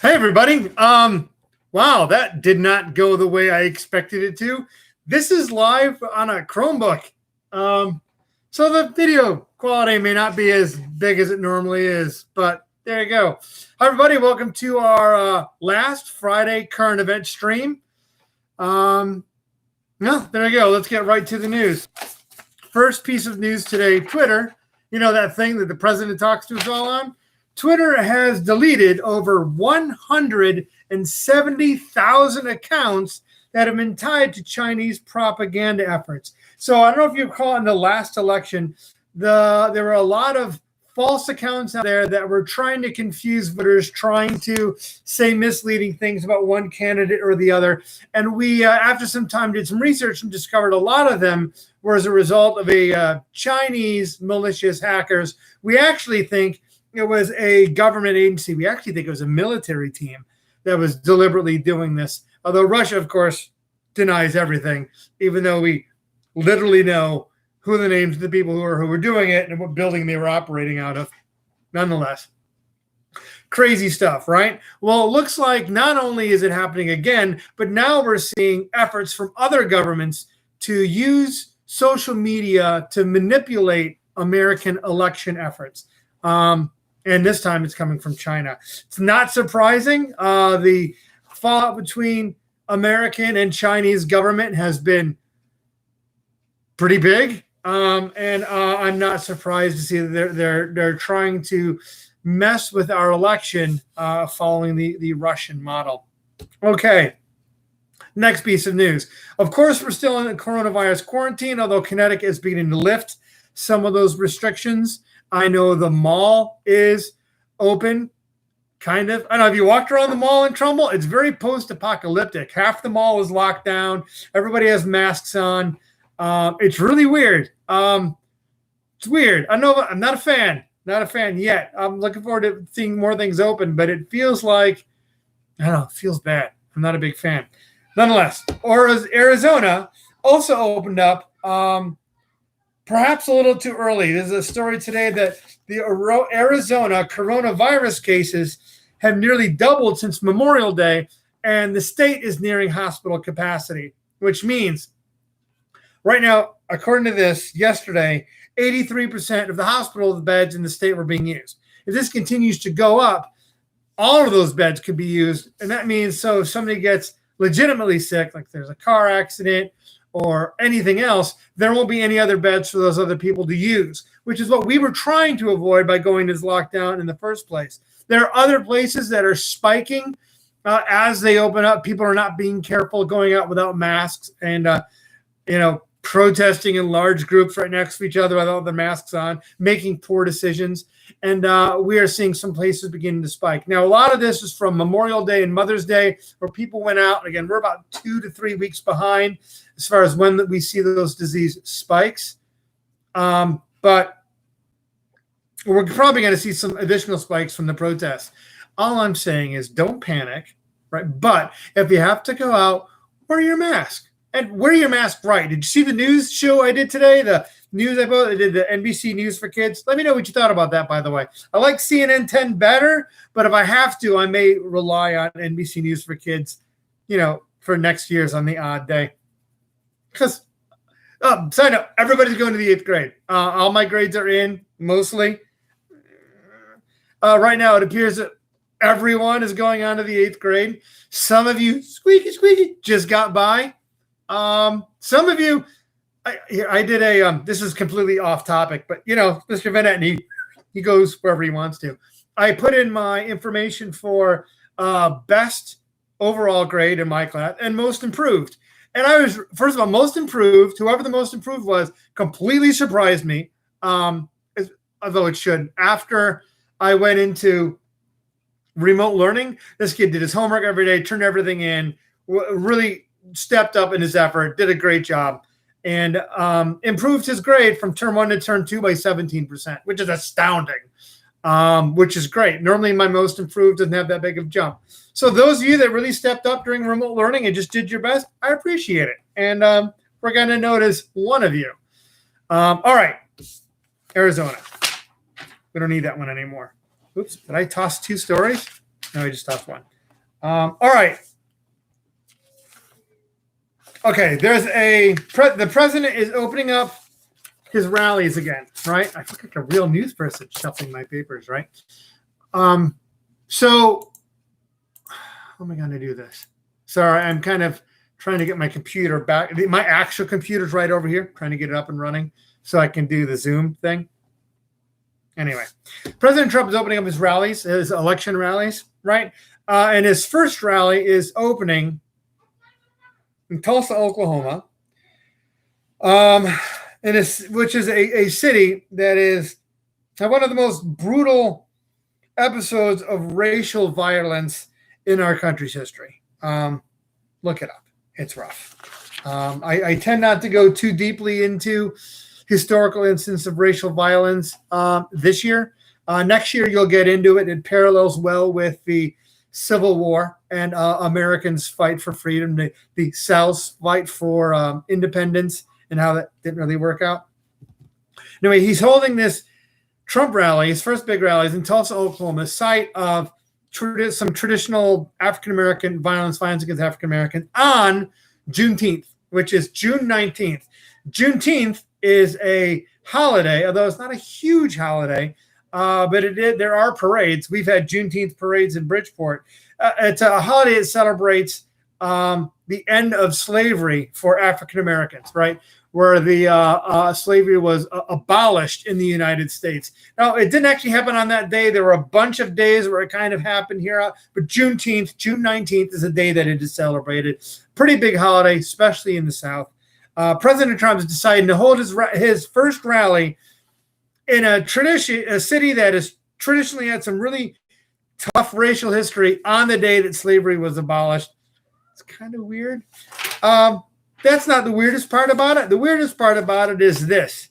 Hey everybody. Wow, that did not go the way I expected it to. This is live on a Chromebook. So the video quality may not be as big as it normally is, but there you go. Hi everybody, welcome to our last Friday current event stream. There you go. Let's get right to the news. First piece of news today, Twitter, you know that thing that the president talks to us all on? Twitter has deleted over 170,000 accounts that have been tied to Chinese propaganda efforts. So I don't know if you recall in the last election, there were a lot of false accounts out there that were trying to confuse voters, trying to say misleading things about one candidate or the other. And we, after some time, did some research and discovered a lot of them were as a result of a Chinese malicious hackers. We actually think it was a government agency. We actually think it was a military team that was deliberately doing this. Although Russia, of course, denies everything, even though we literally know who the names of the people who were doing it and what building they were operating out of. Nonetheless, crazy stuff, right? Well, it looks like not only is it happening again, but now we're seeing efforts from other governments to use social media to manipulate American election efforts. And this time it's coming from China. It's not surprising. The fallout between American and Chinese government has been pretty big. And I'm not surprised to see that they're trying to mess with our election following the Russian model. Okay. Next piece of news. Of course, we're still in a coronavirus quarantine, although Connecticut is beginning to lift some of those restrictions. I know the mall is open, kind of. I don't know if you walked around the mall in Trumbull, it's very post-apocalyptic. Half the mall is locked down. Everybody has masks on. It's really weird. It's weird. I know I'm not a fan. Not a fan yet. I'm looking forward to seeing more things open, but it feels like, I don't know, it feels bad. I'm not a big fan. Nonetheless, Arizona also opened up, perhaps a little too early. There's a story today that the Arizona coronavirus cases have nearly doubled since Memorial Day, and the state is nearing hospital capacity, which means right now, according to this, yesterday, 83% of the hospital beds in the state were being used. If this continues to go up, all of those beds could be used, and that means so if somebody gets legitimately sick, like there's a car accident or anything else, there won't be any other beds for those other people to use, which is what we were trying to avoid by going to this lockdown in the first place. There are other places that are spiking as they open up. People are not being careful, going out without masks and, protesting in large groups right next to each other without their masks on, making poor decisions. And we are seeing some places beginning to spike. Now, a lot of this is from Memorial Day and Mother's Day, where people went out. Again, we're about 2 to 3 weeks behind as far as when we see those disease spikes. But we're probably going to see some additional spikes from the protests. All I'm saying is don't panic, right? But if you have to go out, wear your mask. And wear your mask right. Did you see the news show I did today? The news I did the NBC News for Kids. Let me know what you thought about that, by the way. I like CNN 10 better, but if I have to, I may rely on NBC News for Kids, for next year's on the odd day. Because, side note, everybody's going to the 8th grade. All my grades are in, mostly. Right now, it appears that everyone is going on to the 8th grade. Some of you, squeaky, just got by. Some of you, I did this is completely off topic, but Mr. Venet, he goes wherever he wants to. I put in my information for best overall grade in my class and most improved. And I was, first of all, most improved. Whoever the most improved was completely surprised me. Although it shouldn't. After I went into remote learning, this kid did his homework every day, turned everything in, really stepped up in his effort, did a great job, and improved his grade from term 1 to term 2 by 17%, which is astounding, which is great. Normally my most improved doesn't have that big of a jump. So those of you that really stepped up during remote learning and just did your best, I appreciate it. And we're going to notice one of you. All right, Arizona. We don't need that one anymore. Oops, did I toss 2 stories? No, I just tossed one. All right. Okay, the president is opening up his rallies again, right? I look like a real news person shuffling my papers, right? So how am I going to do this? Sorry, I'm kind of trying to get my computer back. My actual computer's right over here, trying to get it up and running so I can do the Zoom thing. Anyway, President Trump is opening up his rallies, his election rallies, right? And his first rally is opening in Tulsa, Oklahoma, which is a city that is one of the most brutal episodes of racial violence in our country's history. Look it up. It's rough. I tend not to go too deeply into historical instances of racial violence this year. Next year, you'll get into it. It parallels well with the Civil War and Americans' fight for freedom, the South's fight for independence, and how that didn't really work out. Anyway, he's holding this Trump rally, his first big rally, is in Tulsa, Oklahoma, site of some traditional African-American violence against African-Americans on Juneteenth, which is June 19th. Juneteenth is a holiday, although it's not a huge holiday, but there are parades. We've had Juneteenth parades in Bridgeport. It's a holiday that celebrates the end of slavery for African-Americans, right? Where the slavery was abolished in the United States. Now, it didn't actually happen on that day. There were a bunch of days where it kind of happened here, but June 19th is a day that it is celebrated. Pretty big holiday, especially in the South. President Trump has decided to hold his first rally in a city that has traditionally had some really tough racial history on the day that slavery was abolished. It's kind of weird. That's not the weirdest part about it. The weirdest part about it is this.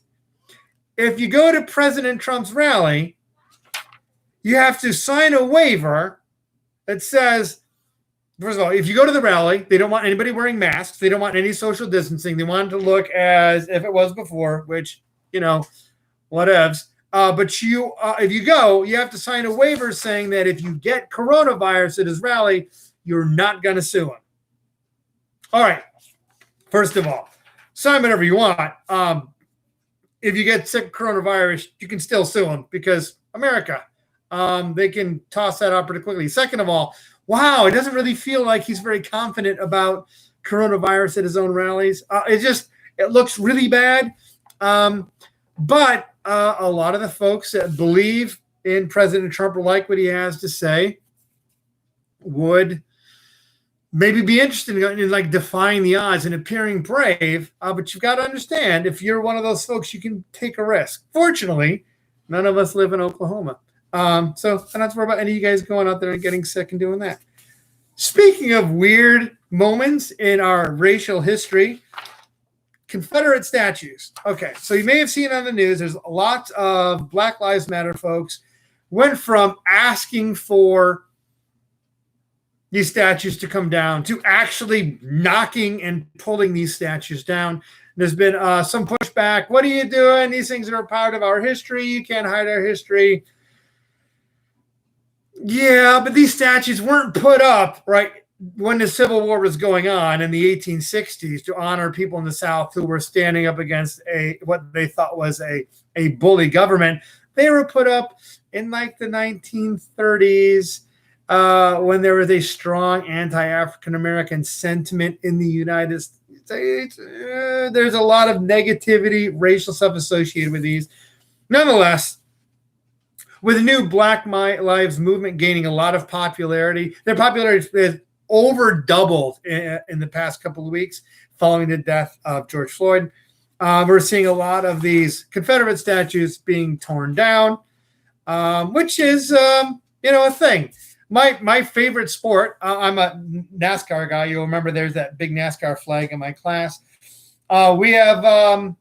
If you go to President Trump's rally, you have to sign a waiver that says, first of all, if you go to the rally, they don't want anybody wearing masks. They don't want any social distancing. They want it to look as if it was before, which, whatevs. But if you go, you have to sign a waiver saying that if you get coronavirus at his rally, you're not going to sue him. All right. First of all, sign whatever you want. If you get sick coronavirus, you can still sue them because America. They can toss that out pretty quickly. Second of all, wow, it doesn't really feel like he's very confident about coronavirus at his own rallies. It looks really bad. But a lot of the folks that believe in President Trump or like what he has to say would maybe be interested in like defying the odds and appearing brave. But you've got to understand, if you're one of those folks, you can take a risk. Fortunately, none of us live in Oklahoma. So I don't have to worry about any of you guys going out there and getting sick and doing that. Speaking of weird moments in our racial history, Confederate statues. Okay, so you may have seen on the news, there's lots of Black Lives Matter folks went from asking for these statues to come down to actually knocking and pulling these statues down. There's been some pushback. What are you doing? These things are a part of our history. You can't hide our history. Yeah, but these statues weren't put up, right, when the Civil War was going on in the 1860s to honor people in the South who were standing up against what they thought was a bully government. They were put up in like the 1930s when there was a strong anti-African American sentiment in the United States. There's a lot of negativity, racial stuff associated with these. Nonetheless, with the new Black Lives Movement gaining a lot of popularity, their popularity is over doubled in the past couple of weeks following the death of George Floyd. We're seeing a lot of these Confederate statues being torn down, which is, a thing. My favorite sport, I'm a NASCAR guy. You'll remember there's that big NASCAR flag in my class. We have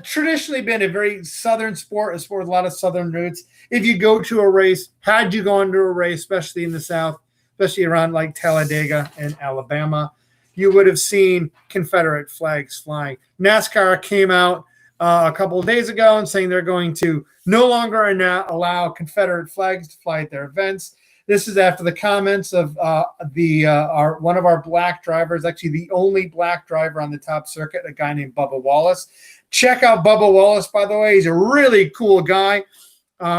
traditionally been a very Southern sport, a sport with a lot of Southern roots. If you go to a race, had you gone to a race, especially in the South, especially around like Talladega and Alabama, you would have seen Confederate flags flying. NASCAR came out a couple of days ago and saying they're going to no longer allow Confederate flags to fly at their events. This is after the comments of one of our black drivers, actually the only black driver on the top circuit, a guy named Bubba Wallace. Check out Bubba Wallace, by the way. He's a really cool guy.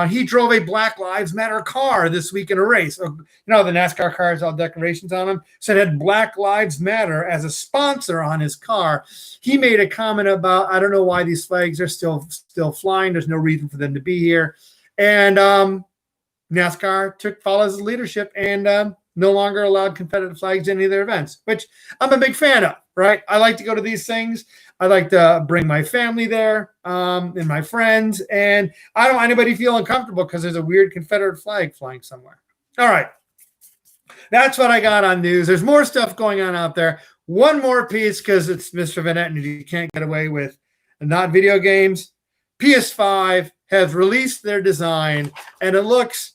He drove a Black Lives Matter car this week in a race. You know, the NASCAR cars, all decorations on them. So it had Black Lives Matter as a sponsor on his car. He made a comment about, I don't know why these flags are still flying. There's no reason for them to be here. And NASCAR follows his leadership and no longer allowed Confederate flags in any of their events, which I'm a big fan of, right? I like to go to these things. I like to bring my family there and my friends, and I don't want anybody feel uncomfortable because there's a weird Confederate flag flying somewhere. All right. That's what I got on news. There's more stuff going on out there. One more piece because it's Mr. Vanette and you can't get away with not video games. PS5 has released their design, and it looks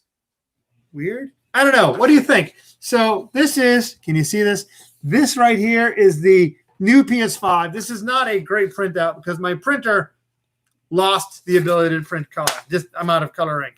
weird. I don't know. What do you think? So this is, can you see this? This right here is the new PS5. This is not a great printout because my printer lost the ability to print color. Just I'm out of color ink.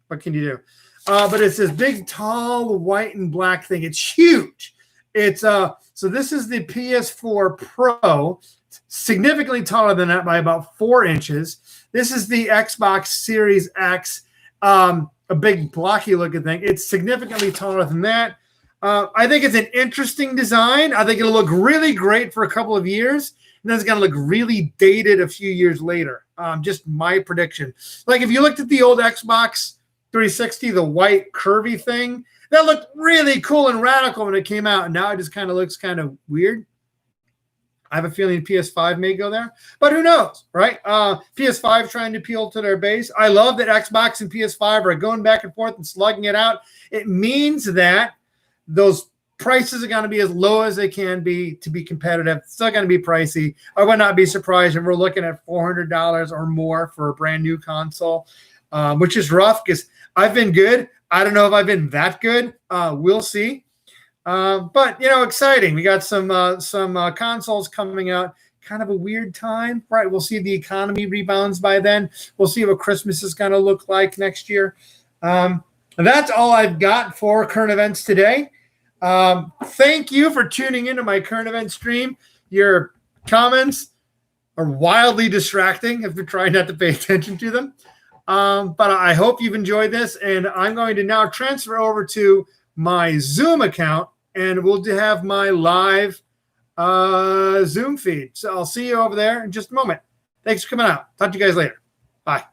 What can you do? But it's this big, tall, white and black thing. It's huge. It's so this is the PS4 Pro, significantly taller than that by about 4 inches. This is the Xbox Series X, a big blocky looking thing. It's significantly taller than that. I think it's an interesting design. I think it'll look really great for a couple of years, and then it's going to look really dated a few years later. Just my prediction. Like if you looked at the old Xbox 360, the white curvy thing, that looked really cool and radical when it came out, and now it just kind of looks kind of weird. I have a feeling PS5 may go there, but who knows, right? PS5 trying to appeal to their base. I love that Xbox and PS5 are going back and forth and slugging it out. It means that those prices are going to be as low as they can be to be competitive. It's still going to be pricey. I would not be surprised if we're looking at $400 or more for a brand new console, which is rough because I've been good. I don't know if I've been that good. We'll see. But, you know, exciting. We got some consoles coming out. Kind of a weird time, right? We'll see the economy rebounds by then. We'll see what Christmas is going to look like next year. That's all I've got for current events today. Thank you for tuning into my current event stream. Your comments are wildly distracting if you're trying not to pay attention to them. But I hope you've enjoyed this, and I'm going to now transfer over to my Zoom account, and we'll have my live Zoom feed. So I'll see you over there in just a moment. Thanks for coming out. Talk to you guys later. Bye.